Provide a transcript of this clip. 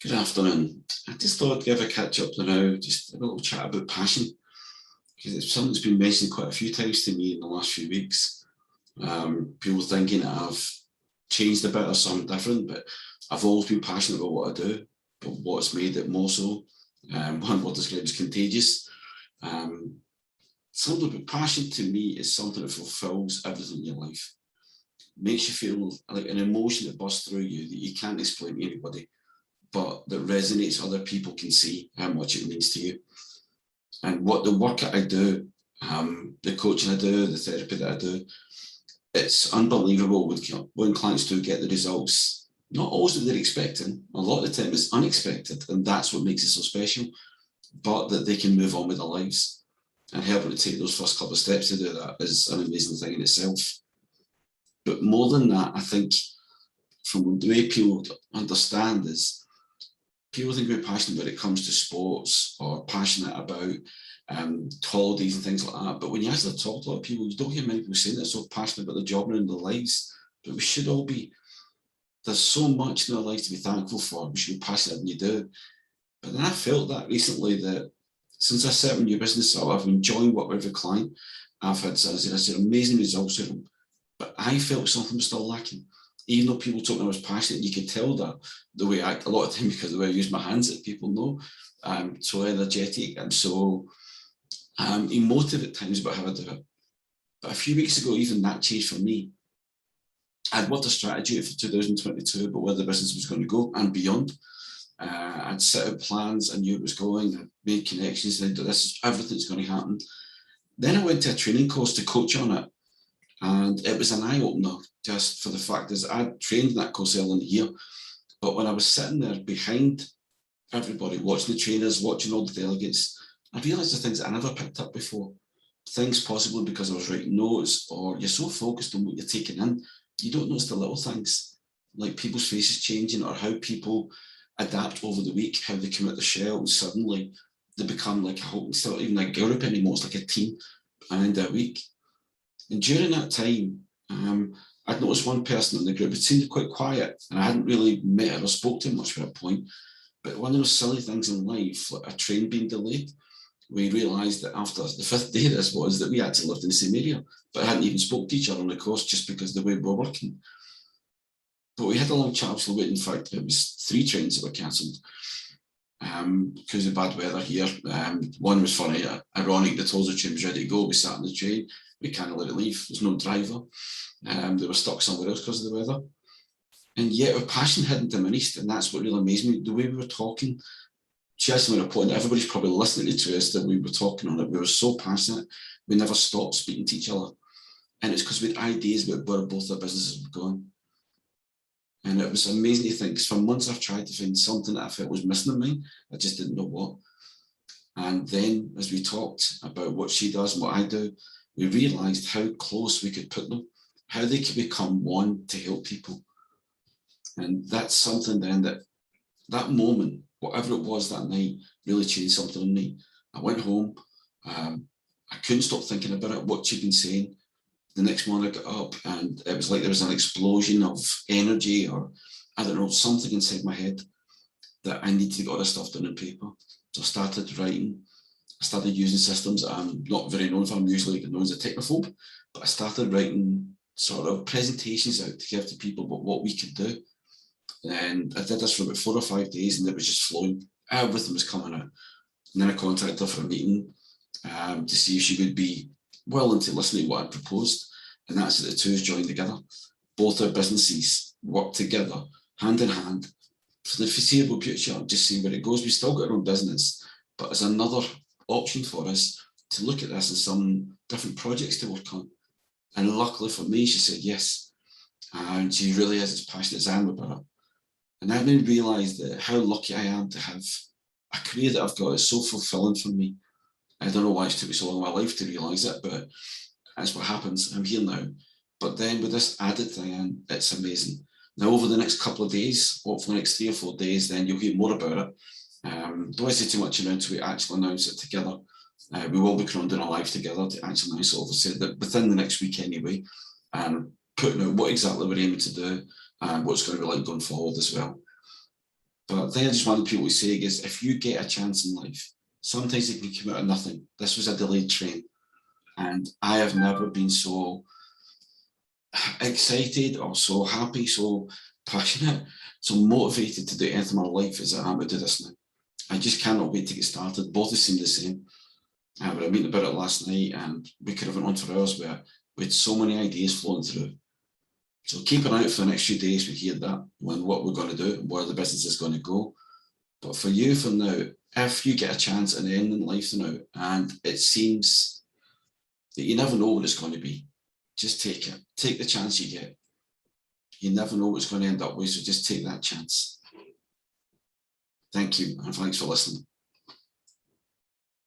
Good afternoon. I just thought I'd give a catch up now, just a little chat about passion, because it's something that's been mentioned quite a few times to me in the last few weeks. People thinking that I've changed a bit or something different, but I've always been passionate about what I do, but what's made it more so. One word described as contagious. Something about passion to me is something that fulfills everything in your life. Makes you feel like an emotion that bursts through you that you can't explain to anybody, but that resonates. Other people can see how much it means to you. And what the work that I do, the coaching I do, the therapy that I do, it's unbelievable when clients do get the results, not always that they're expecting. A lot of the time it's unexpected, and that's what makes it so special, but that they can move on with their lives. And helping to take those first couple of steps to do that is an amazing thing in itself. But more than that, I think from the way people understand is, people think we're passionate when it comes to sports or passionate about holidays and things like that. But when you actually talk to a lot of people, you don't hear many people saying they're so passionate about their job and their lives. But we should all be. There's so much in our lives to be thankful for. We should be passionate when you do. But then I felt that recently, that since I set my new business up, I've enjoyed working with every client. I've had, as I said, amazing results with them. But I felt something was still lacking. Even though people told me I was passionate, you could tell that the way I act a lot of time, because of the way I use my hands, that people know. I'm so energetic, I'm so emotive at times about how I do it. But a few weeks ago, even that changed for me. I'd worked a strategy for 2022 about where the business was going to go and beyond. I'd set out plans, I knew it was going, I'd made connections, and everything's going to happen. Then I went to a training course to coach on it. And it was an eye-opener, just for the fact is I'd trained in that course early in the year. But when I was sitting there behind everybody, watching the trainers, watching all the delegates, I realised the things that I never picked up before. Things possibly because I was writing notes, or you're so focused on what you're taking in, you don't notice the little things, like people's faces changing, or how people adapt over the week, how they come out the shell and suddenly they become like it's not even like a group anymore, it's like a team behind a week. And during that time, I'd noticed one person in the group, it seemed quite quiet, and I hadn't really met her or spoke to him much at that point. But one of those silly things in life, like a train being delayed, we realised that after the fifth day this was, that we actually lived in the same area, but hadn't even spoke to each other on the course just because of the way we were working. But we had a long chat after waiting. In fact, it was 3 trains that were cancelled because of bad weather here. One was funny, ironic, the Tulsa train was ready to go. We sat in the train, we can't let it leave, there's no driver. They were stuck somewhere else because of the weather. And yet our passion hadn't diminished, and that's what really amazed me. The way we were talking, she actually made a point that everybody's probably listening to us, that we were talking on it. We were so passionate, we never stopped speaking to each other. And it's because we had ideas about where both our businesses were going. And it was amazing to think, because for months I've tried to find something that I felt was missing in mine. I just didn't know what. And then as we talked about what she does and what I do, we realised how close we could put them, how they could become one to help people. And that's something then that moment, whatever it was that night, really changed something in me. I went home, I couldn't stop thinking about it, what she'd been saying. The next morning I got up and it was like there was an explosion of energy, or I don't know, something inside my head that I needed to get all this stuff down on paper. So I started writing. I started using systems that I'm not very known for. I'm usually known as a technophobe, but I started writing sort of presentations out to give to people about what we could do. And I did this for about 4 or 5 days, and it was just flowing. Everything was coming out. And then I contacted her for a meeting to see if she would be willing to listen to what I proposed. And that's that the two joined together. Both our businesses work together, hand in hand, for the foreseeable future, just see where it goes. We still got our own business, but it's another option for us to look at this and some different projects to work on. And luckily for me, she said yes. And she really is as passionate as I am about it. And I then realised that how lucky I am to have a career that I've got is so fulfilling for me. I don't know why it's took me so long in my life to realise it, but that's what happens. I'm here now. But then with this added thing in, it's amazing. Now, over the next couple of days, hopefully the next 3 or 4 days, then you'll hear more about it. Don't want to say too much until we actually announce it together. We will be doing a live together to actually announce it, obviously, that within the next week anyway, and putting out what exactly we're aiming to do and what it's going to be like going forward as well. But I think I just wanted people to say is, if you get a chance in life, sometimes it can come out of nothing. This was a delayed train, and I have never been so excited or so happy, so passionate, so motivated to do anything in my life as I am to do this now. I just cannot wait to get started. Both seem the same. We were meeting about it last night, and we could have went on for hours where we had so many ideas flowing through. So keep an eye out for the next few days. We hear that when what we're going to do, where the business is going to go. But for you, for now, if you get a chance at the end in life now, and it seems that you never know what it's going to be, just take it. Take the chance you get. You never know what it's going to end up with, so just take that chance. Thank you, and thanks for listening.